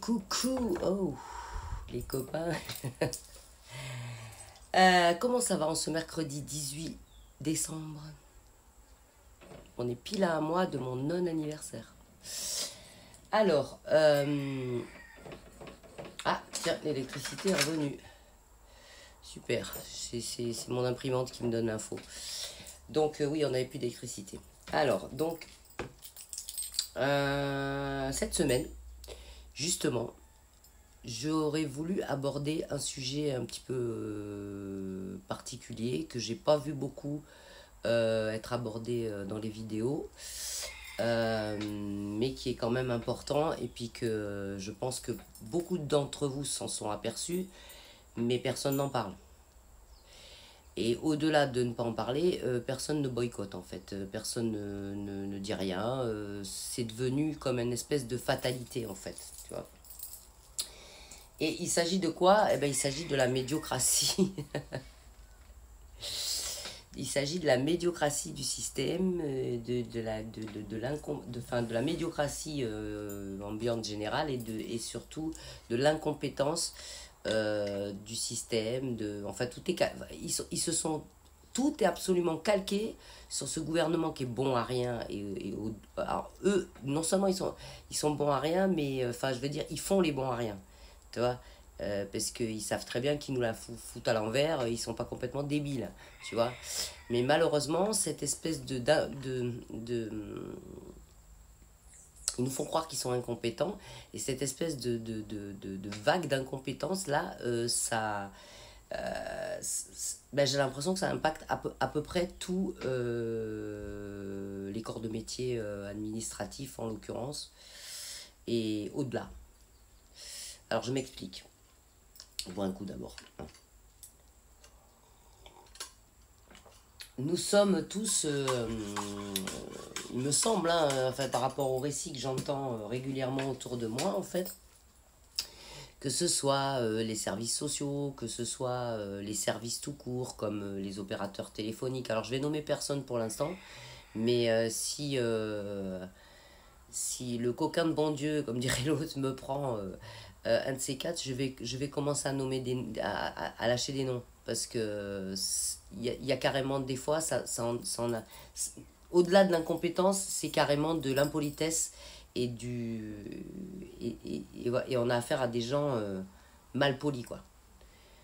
coucou. Oh, les copains. Comment ça va en ce mercredi 18 décembre? On est pile à un mois de mon non-anniversaire. Alors, ah, tiens, l'électricité est revenue. Super, c'est mon imprimante qui me donne l'info. Donc, oui, on n'avait plus d'électricité. Alors, donc, cette semaine, justement, j'aurais voulu aborder un sujet un petit peu particulier que j'ai pas vu beaucoup être abordé dans les vidéos, mais qui est quand même important et puis que je pense que beaucoup d'entre vous s'en sont aperçus, mais personne n'en parle. Et au-delà de ne pas en parler, personne ne boycotte en fait, personne ne dit rien, c'est devenu comme une espèce de fatalité en fait, tu vois. Et il s'agit de quoi? Eh ben, il s'agit de la médiocratie. Il s'agit de la médiocratie du système, de la médiocratie ambiante générale et surtout de l'incompétence du système. Enfin, tout est absolument calqué sur ce gouvernement qui est bon à rien. Alors, eux, non seulement ils sont bons à rien, mais enfin, je veux dire, ils font les bons à rien. Tu vois, parce qu'ils savent très bien qu'ils nous la foutent à l'envers, ils sont pas complètement débiles, tu vois. Mais malheureusement, cette espèce ils nous font croire qu'ils sont incompétents, et cette espèce de vague d'incompétence là, ben, j'ai l'impression que ça impacte à peu près tous les corps de métier administratifs en l'occurrence, et au-delà. Alors je m'explique. On boit un coup d'abord. Nous sommes tous, il me semble, hein, enfin, par rapport aux récits que j'entends régulièrement autour de moi, en fait, que ce soit les services sociaux, que ce soit les services tout court, comme les opérateurs téléphoniques. Alors je vais nommer personne pour l'instant, mais si le coquin de bon Dieu, comme dirait l'autre, me prend un de ces quatre, je vais commencer à nommer à lâcher des noms. Parce que il y a carrément des fois, au-delà de l'incompétence, c'est carrément de l'impolitesse et et on a affaire à des gens mal polis, quoi.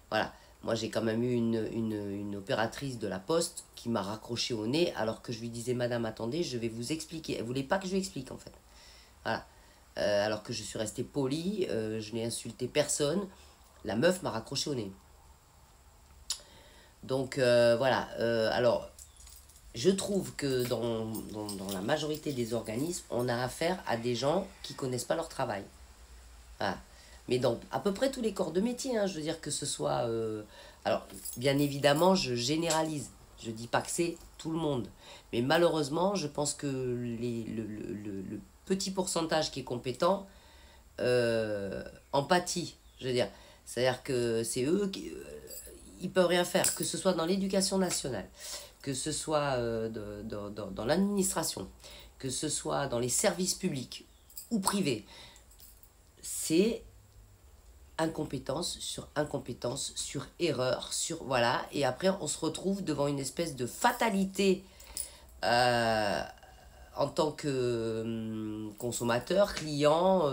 Voilà. Moi, j'ai quand même eu une opératrice de la Poste qui m'a raccroché au nez alors que je lui disais, Madame, attendez, je vais vous expliquer. Elle voulait pas que je lui explique, en fait. Voilà. Alors que je suis restée polie, je n'ai insulté personne. La meuf m'a raccroché au nez. Donc, voilà. Alors, je trouve que dans la majorité des organismes, on a affaire à des gens qui connaissent pas leur travail. Voilà. Mais dans à peu près tous les corps de métier, hein, je veux dire que ce soit... alors, bien évidemment, je généralise. Je dis pas que c'est tout le monde. Mais malheureusement, je pense que le petit pourcentage qui est compétent empathie, je veux dire. C'est-à-dire que c'est eux qui... ils peuvent rien faire, que ce soit dans l'éducation nationale, que ce soit dans l'administration, que ce soit dans les services publics ou privés. C'est incompétence sur erreur, sur voilà, et après on se retrouve devant une espèce de fatalité en tant que consommateur, client,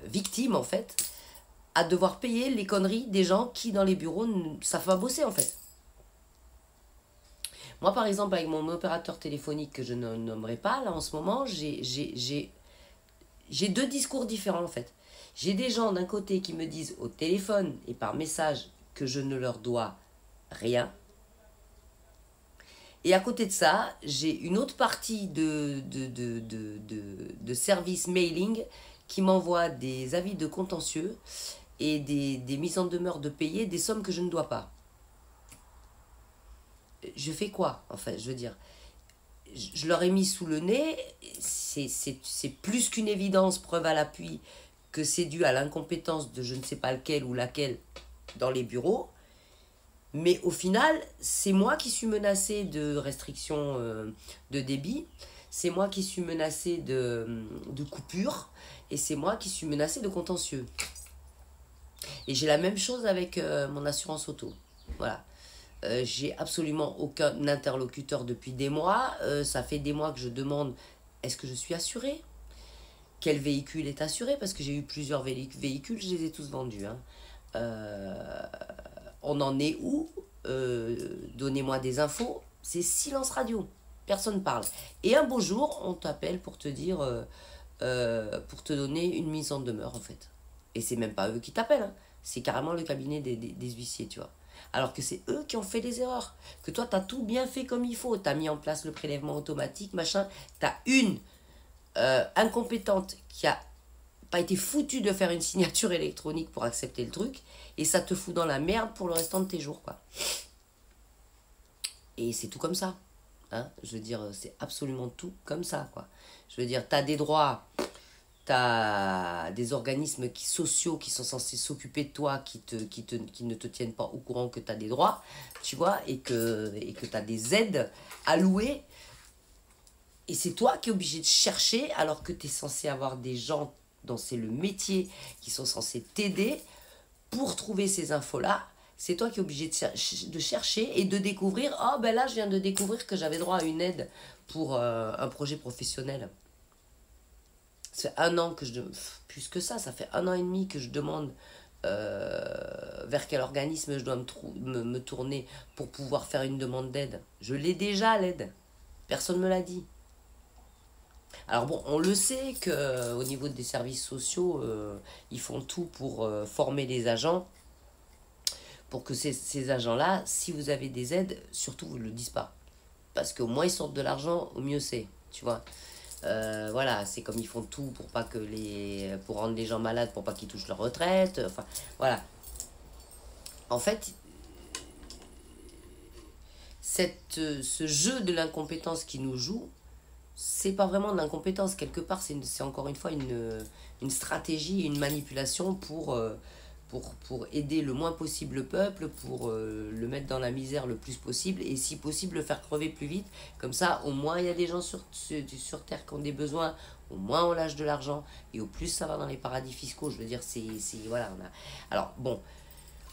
victime en fait, à devoir payer les conneries des gens qui dans les bureaux ne savent pas bosser en fait. Moi par exemple avec mon opérateur téléphonique que je ne nommerai pas là en ce moment, j'ai deux discours différents en fait. J'ai des gens d'un côté qui me disent au téléphone et par message que je ne leur dois rien. Et à côté de ça, j'ai une autre partie de service mailing qui m'envoie des avis de contentieux et des mises en demeure de payer des sommes que je ne dois pas. Je fais quoi en fait? Je veux dire, je leur ai mis sous le nez, c'est plus qu'une évidence, preuve à l'appui, que c'est dû à l'incompétence de je ne sais pas lequel ou laquelle dans les bureaux. Mais au final, c'est moi qui suis menacée de restrictions de débit. c'est moi qui suis menacé de coupure, et c'est moi qui suis menacé de contentieux. Et j'ai la même chose avec mon assurance auto. Voilà. J'ai absolument aucun interlocuteur depuis des mois. Ça fait des mois que je demande, est-ce que je suis assuré? Quel véhicule est assuré? Parce que j'ai eu plusieurs véhicules, je les ai tous vendus. Hein. Euh, on en est où? Donnez-moi des infos. C'est silence radio. Personne ne parle. Et un beau jour, on t'appelle pour te dire, pour te donner une mise en demeure, en fait. Et c'est même pas eux qui t'appellent. Hein. C'est carrément le cabinet des huissiers, tu vois. Alors que c'est eux qui ont fait des erreurs. Que toi, tu as tout bien fait comme il faut. Tu as mis en place le prélèvement automatique, machin. Tu as une incompétente qui a pas été foutue de faire une signature électronique pour accepter le truc. Et ça te fout dans la merde pour le restant de tes jours, quoi. Et c'est tout comme ça. Hein. Je veux dire, c'est absolument tout comme ça, quoi. Je veux dire, tu as des droits, tu as des organismes sociaux qui sont censés s'occuper de toi, qui ne te tiennent pas au courant que tu as des droits, tu vois, et que tu as des aides allouées. Et c'est toi qui es obligé de chercher, alors que tu es censé avoir des gens dont c'est le métier, qui sont censés t'aider pour trouver ces infos-là. C'est toi qui es obligé de chercher et de découvrir. Oh, ben là, je viens de découvrir que j'avais droit à une aide pour un projet professionnel. Ça fait un an que plus que ça fait 1 an et demi que je demande vers quel organisme je dois me tourner pour pouvoir faire une demande d'aide. Je l'ai déjà, l'aide. Personne ne me l'a dit. Alors bon, on le sait qu'au niveau des services sociaux, ils font tout pour former les agents, pour que ces agents-là, si vous avez des aides, surtout vous ne le disent pas. Parce qu'au moins ils sortent de l'argent, au mieux c'est, tu vois. Voilà, c'est comme ils font tout pour pas que pour rendre les gens malades, pour pas qu'ils touchent leur retraite. Enfin, voilà. En fait, ce jeu de l'incompétence qui nous joue, c'est pas vraiment de l'incompétence. Quelque part, c'est encore une fois une stratégie, une manipulation pour aider le moins possible le peuple, pour le mettre dans la misère le plus possible, et si possible le faire crever plus vite. Comme ça, au moins il y a des gens sur Terre qui ont des besoins, au moins on lâche de l'argent, et au plus ça va dans les paradis fiscaux. Je veux dire, voilà. Alors bon,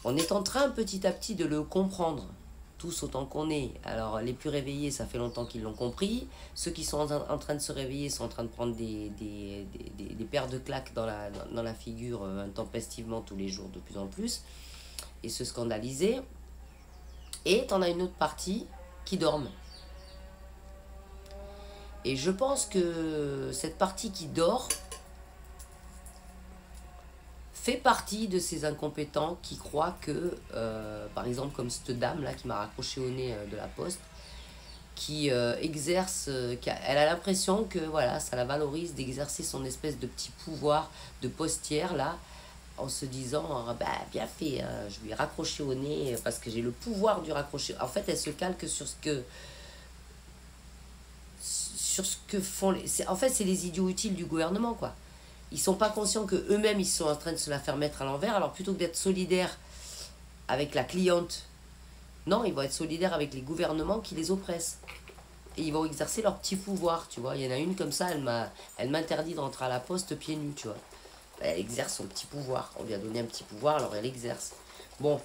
on est en train petit à petit de le comprendre, tous autant qu'on est. Alors les plus réveillés, ça fait longtemps qu'ils l'ont compris. Ceux qui sont en train de se réveiller sont en train de prendre des paires de claques dans la figure intempestivement tous les jours de plus en plus, et se scandaliser. Et t'en as une autre partie qui dorment. Et je pense que cette partie qui dort fait partie de ces incompétents qui croient que, par exemple comme cette dame là qui m'a raccroché au nez de la poste, qui exerce, elle a l'impression que voilà, ça la valorise d'exercer son espèce de petit pouvoir de postière là, en se disant bah bien fait, hein, je lui ai raccroché au nez parce que j'ai le pouvoir du raccrocher. En fait, elle se calque sur ce que font en fait, c'est les idiots utiles du gouvernement, quoi. Ils sont pas conscients que eux-mêmes ils sont en train de se la faire mettre à l'envers. Alors plutôt que d'être solidaires avec la cliente, non, ils vont être solidaires avec les gouvernements qui les oppressent. Et ils vont exercer leur petit pouvoir, tu vois. Il y en a une comme ça, elle m'interdit de rentrer à la poste pieds nus, tu vois. Elle exerce son petit pouvoir. On lui a donné un petit pouvoir, alors elle exerce. Bon,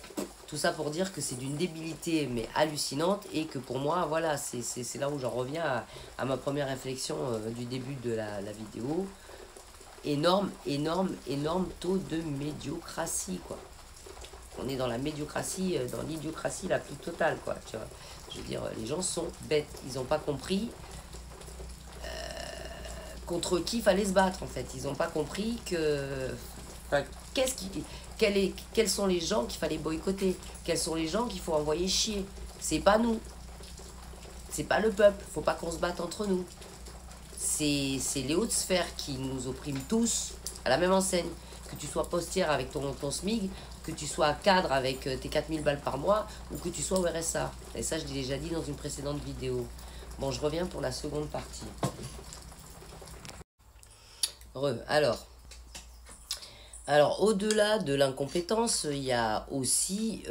tout ça pour dire que c'est d'une débilité, mais hallucinante, et que pour moi, voilà, c'est là où j'en reviens à ma première réflexion du début de la vidéo. Énorme taux de médiocratie, quoi. On est dans la médiocratie, dans l'idiocratie la plus totale, quoi, tu vois. Je veux dire, les gens sont bêtes, ils n'ont pas compris contre qui il fallait se battre, en fait. Ils n'ont pas compris que... Enfin, quels sont les gens qu'il fallait boycotter? Quels sont les gens qu'il faut envoyer chier? C'est pas nous. C'est pas le peuple. Faut pas qu'on se batte entre nous. C'est les hautes sphères qui nous oppriment tous à la même enseigne. Que tu sois postière avec ton SMIG, que tu sois cadre avec tes 4000 balles par mois, ou que tu sois au RSA. Et ça, je l'ai déjà dit dans une précédente vidéo. Bon, je reviens pour la seconde partie. Alors au-delà de l'incompétence, il y a aussi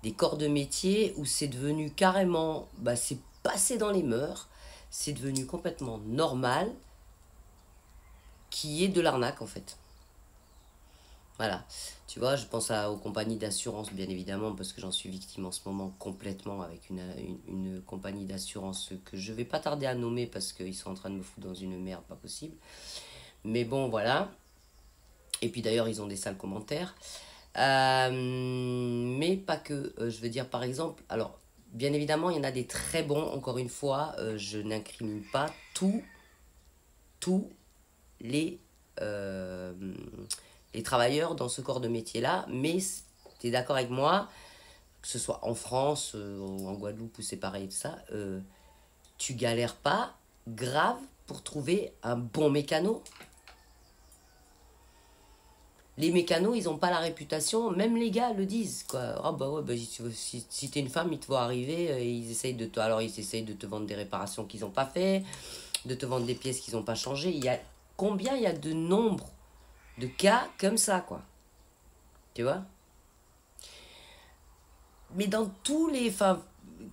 des corps de métier où c'est devenu carrément, bah, c'est passé dans les mœurs, c'est devenu complètement normal qu'il y ait de l'arnaque en fait. Voilà, tu vois, je pense aux compagnies d'assurance, bien évidemment, parce que j'en suis victime en ce moment complètement avec une compagnie d'assurance que je vais pas tarder à nommer parce qu'ils sont en train de me foutre dans une merde, pas possible. Mais bon, voilà. Et puis d'ailleurs, ils ont des sales commentaires. Mais pas que. Je veux dire, par exemple, alors, bien évidemment, il y en a des très bons, encore une fois, je n'incrimine pas tous les, euh, les travailleurs dans ce corps de métier-là, mais tu es d'accord avec moi, que ce soit en France, ou en Guadeloupe, ou c'est pareil, tout ça, tu galères pas grave pour trouver un bon mécano. Les mécanos, ils n'ont pas la réputation, même les gars le disent, quoi. Ah bah ouais, bah, si t'es une femme, ils te voient arriver, ils essayent de te, alors ils essayent de te vendre des réparations qu'ils n'ont pas fait, de te vendre des pièces qu'ils n'ont pas changées. Combien il y a de nombre de cas comme ça, quoi. Tu vois? Mais dans enfin,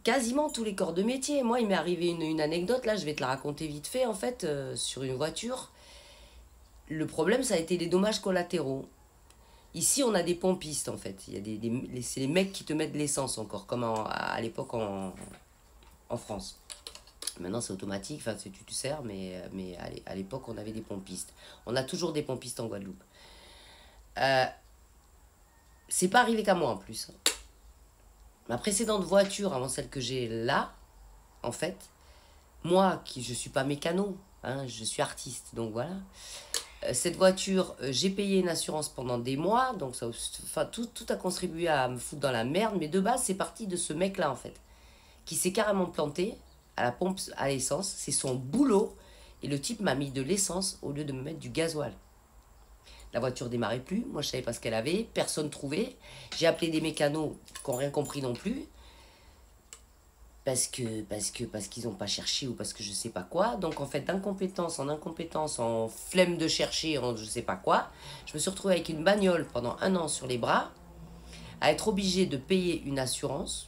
quasiment tous les corps de métier. Moi, il m'est arrivé une anecdote, là, je vais te la raconter vite fait, en fait, sur une voiture. Le problème, ça a été les dommages collatéraux. Ici, on a des pompistes, en fait. Il y a c'est les mecs qui te mettent de l'essence encore, comme à l'époque en France. Maintenant, c'est automatique, enfin, tu sers, mais à l'époque, on avait des pompistes. On a toujours des pompistes en Guadeloupe. Euh, c'est pas arrivé qu'à moi, en plus. Ma précédente voiture, avant celle que j'ai là, en fait, moi, je suis pas mécano, hein, je suis artiste, donc voilà. Cette voiture, j'ai payé une assurance pendant des mois, donc ça, enfin, tout a contribué à me foutre dans la merde, mais de base, c'est parti de ce mec-là, en fait, qui s'est carrément planté à la pompe à l'essence, c'est son boulot, et le type m'a mis de l'essence au lieu de me mettre du gasoil. La voiture démarrait plus, moi je savais pas ce qu'elle avait, personne trouvait, j'ai appelé des mécanos qui n'ont rien compris non plus, parce qu'ils n'ont pas cherché ou parce que je sais pas quoi. Donc en fait, d'incompétence en incompétence, en flemme de chercher, en je sais pas quoi, je me suis retrouvée avec une bagnole pendant 1 an sur les bras, à être obligée de payer une assurance,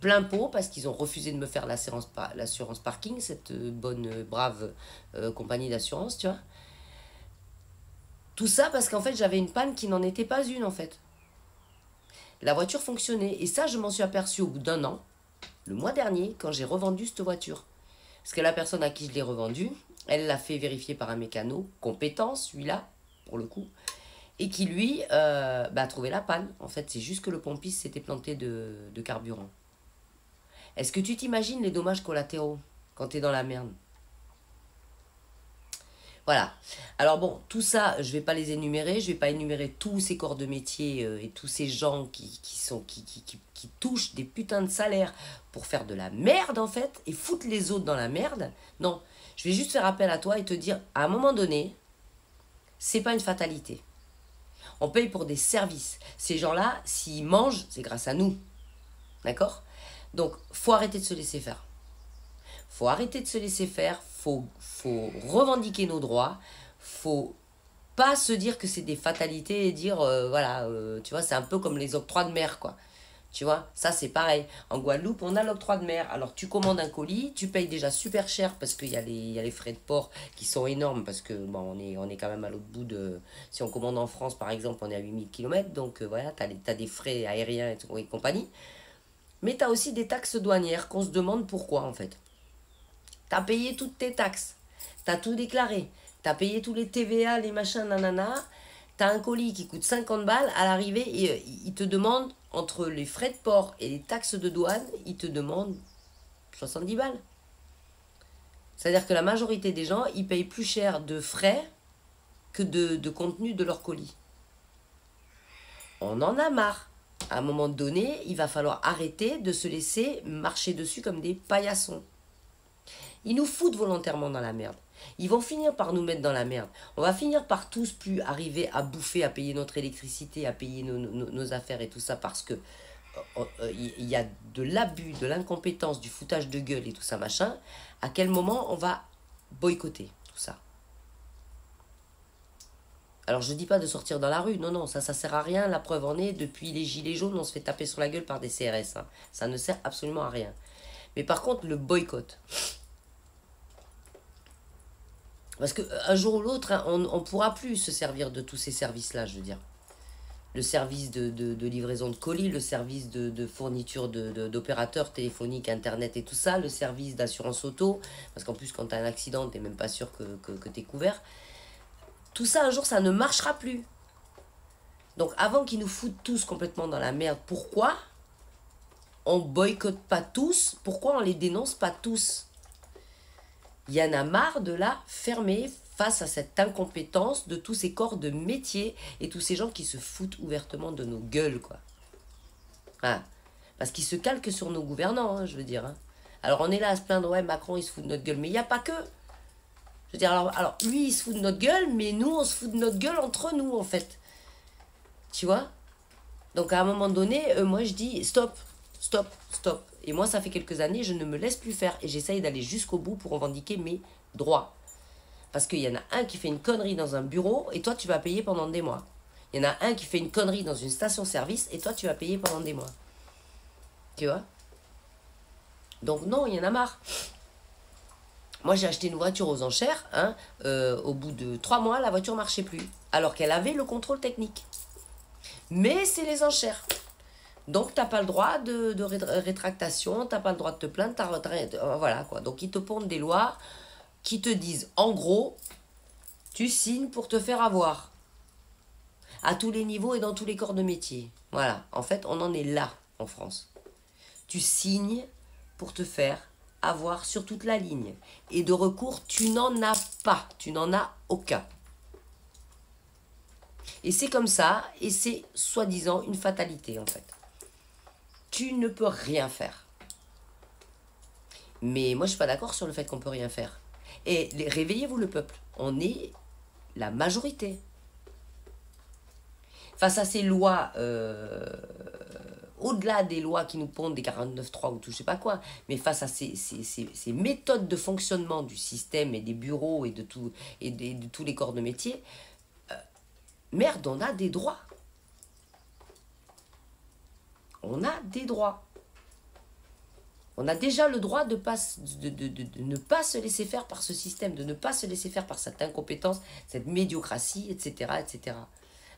plein pot, parce qu'ils ont refusé de me faire l'assurance parking, cette bonne, brave compagnie d'assurance, tu vois. Tout ça parce qu'en fait, j'avais une panne qui n'en était pas une, en fait. La voiture fonctionnait. Et ça, je m'en suis aperçu au bout d'1 an, le mois dernier, quand j'ai revendu cette voiture. Parce que la personne à qui je l'ai revendue, elle l'a fait vérifier par un mécano compétent, celui-là, pour le coup, et qui, lui, a trouvé la panne. En fait, c'est juste que le pompiste s'était planté de carburant. Est-ce que tu t'imagines les dommages collatéraux quand tu es dans la merde? Voilà. Alors bon, tout ça, je vais pas les énumérer, je vais pas énumérer tous ces corps de métier et tous ces gens qui touchent des putains de salaires pour faire de la merde en fait et foutre les autres dans la merde. Non, je vais juste faire appel à toi et te dire, à un moment donné, c'est pas une fatalité. On paye pour des services. Ces gens-là, s'ils mangent, c'est grâce à nous. D'accord? Donc, faut arrêter de se laisser faire. Faut arrêter de se laisser faire, faut revendiquer nos droits, faut pas se dire que c'est des fatalités et dire, voilà, tu vois, c'est un peu comme les octrois de mer, quoi. Tu vois, ça c'est pareil. En Guadeloupe, on a l'octroi de mer. Alors tu commandes un colis, tu payes déjà super cher parce qu'il y a les frais de port qui sont énormes parce que bon, on est quand même à l'autre bout de... Si on commande en France, par exemple, on est à 8000 km, donc voilà, t'as des frais aériens et compagnie. Mais t'as aussi des taxes douanières qu'on se demande pourquoi en fait. T'as payé toutes tes taxes. T'as tout déclaré. T'as payé tous les TVA, les machins, nanana. T'as un colis qui coûte 50 balles. À l'arrivée, il te demande, entre les frais de port et les taxes de douane, il te demande 70 balles. C'est-à-dire que la majorité des gens, ils payent plus cher de frais que de contenu de leur colis. On en a marre. À un moment donné, il va falloir arrêter de se laisser marcher dessus comme des paillassons. Ils nous foutent volontairement dans la merde. Ils vont finir par nous mettre dans la merde. On va finir par tous plus arriver à bouffer, à payer notre électricité, à payer nos affaires et tout ça parce que il y a de l'abus, de l'incompétence, du foutage de gueule et tout ça machin. À quel moment on va boycotter tout ça? Alors je dis pas de sortir dans la rue, non, ça sert à rien. La preuve en est, depuis les gilets jaunes, on se fait taper sur la gueule par des CRS. Hein. Ça ne sert absolument à rien. Mais par contre, le boycott... Parce qu'un jour ou l'autre, hein, on ne pourra plus se servir de tous ces services-là, je veux dire. Le service de livraison de colis, le service de fourniture d'opérateurs téléphoniques, internet et tout ça, le service d'assurance auto, parce qu'en plus quand tu as un accident, tu n'es même pas sûr que tu es couvert. Tout ça, un jour, ça ne marchera plus. Donc avant qu'ils nous foutent tous complètement dans la merde, pourquoi on boycotte pas tous? Pourquoi on les dénonce pas tous? Il y en a marre de la fermer face à cette incompétence de tous ces corps de métier et tous ces gens qui se foutent ouvertement de nos gueules, quoi. Ah. Parce qu'ils se calquent sur nos gouvernants, hein, je veux dire. Hein. Alors on est là à se plaindre, ouais, Macron il se fout de notre gueule, mais il n'y a pas que. Je veux dire, alors lui il se fout de notre gueule, mais nous on se fout de notre gueule entre nous, en fait. Tu vois? Donc à un moment donné, moi je dis stop, stop, stop. Et moi ça fait quelques années, je ne me laisse plus faire et j'essaye d'aller jusqu'au bout pour revendiquer mes droits. Parce qu'il y en a un qui fait une connerie dans un bureau et toi tu vas payer pendant des mois. Il y en a un qui fait une connerie dans une station-service et toi tu vas payer pendant des mois. Tu vois? Donc non, il y en a marre. Moi j'ai acheté une voiture aux enchères, hein, au bout de 3 mois la voiture marchait plus. Alors qu'elle avait le contrôle technique. Mais c'est les enchères. Donc, tu n'as pas le droit de rétractation, tu n'as pas le droit de te plaindre, voilà quoi. Donc, ils te pondent des lois qui te disent, en gros, tu signes pour te faire avoir. À tous les niveaux et dans tous les corps de métier. Voilà, en fait, on en est là en France. Tu signes pour te faire avoir sur toute la ligne. Et de recours, tu n'en as pas, tu n'en as aucun. Et c'est comme ça, et c'est soi-disant une fatalité en fait. Tu ne peux rien faire. Mais moi, je suis pas d'accord sur le fait qu'on peut rien faire. Et réveillez-vous le peuple. On est la majorité. Face à ces lois, au-delà des lois qui nous pondent des 49.3 ou tout je sais pas quoi, mais face à ces méthodes de fonctionnement du système et des bureaux et de tous les corps de métier, merde, on a des droits. On a des droits. On a déjà le droit de ne pas se laisser faire par ce système, de ne pas se laisser faire par cette incompétence, cette médiocratie, etc., etc.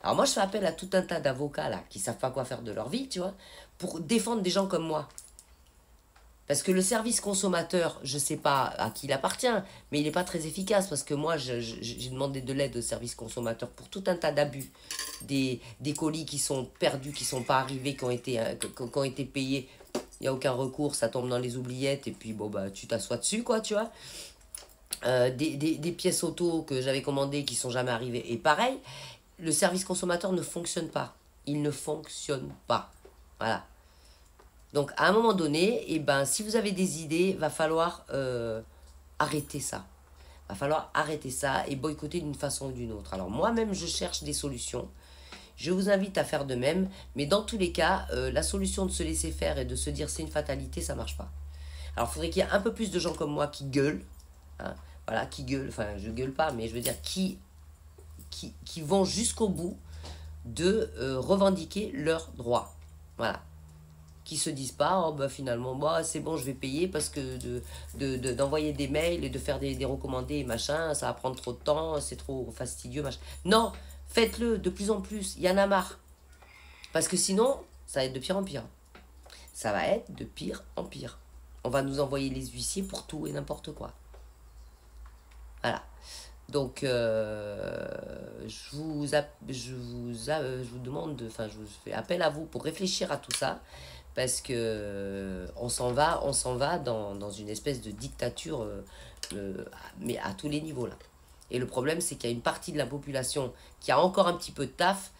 Alors moi, je fais appel à tout un tas d'avocats là qui savent pas quoi faire de leur vie, tu vois, pour défendre des gens comme moi. Parce que le service consommateur, je sais pas à qui il appartient, mais il n'est pas très efficace parce que moi, j'ai demandé de l'aide au service consommateur pour tout un tas d'abus. Des colis qui sont perdus, qui sont pas arrivés, qui ont été payés. Il n'y a aucun recours, ça tombe dans les oubliettes et puis bon, bah, tu t'assois dessus, quoi, tu vois. Des pièces auto que j'avais commandées qui sont jamais arrivées. Et pareil, le service consommateur ne fonctionne pas. Il ne fonctionne pas. Voilà. Donc, à un moment donné, eh ben, si vous avez des idées, va falloir arrêter ça. Va falloir arrêter ça et boycotter d'une façon ou d'une autre. Alors, moi-même, je cherche des solutions. Je vous invite à faire de même. Mais dans tous les cas, la solution de se laisser faire et de se dire c'est une fatalité, ça marche pas. Alors, il faudrait qu'il y ait un peu plus de gens comme moi qui gueulent. Hein, voilà, qui gueulent. Enfin, je gueule pas, mais je veux dire qui vont jusqu'au bout de revendiquer leurs droits. Voilà. Qui se disent pas, oh bah finalement, bah, c'est bon, je vais payer parce que d'envoyer des mails et de faire des recommandés et machin, ça va prendre trop de temps, c'est trop fastidieux, machin. Non, faites-le de plus en plus, il y en a marre. Parce que sinon, ça va être de pire en pire. Ça va être de pire en pire. On va nous envoyer les huissiers pour tout et n'importe quoi. Voilà. Donc, je vous demande, enfin, je vous fais appel à vous pour réfléchir à tout ça, parce que on s'en va dans une espèce de dictature, mais à tous les niveaux là. Et le problème, c'est qu'il y a une partie de la population qui a encore un petit peu de taf,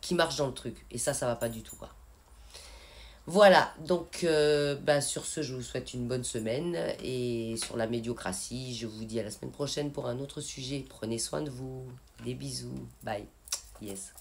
qui marche dans le truc, et ça va pas du tout, quoi. Voilà, donc sur ce, je vous souhaite une bonne semaine et sur la médiocratie, je vous dis à la semaine prochaine pour un autre sujet. Prenez soin de vous, des bisous, bye, yes.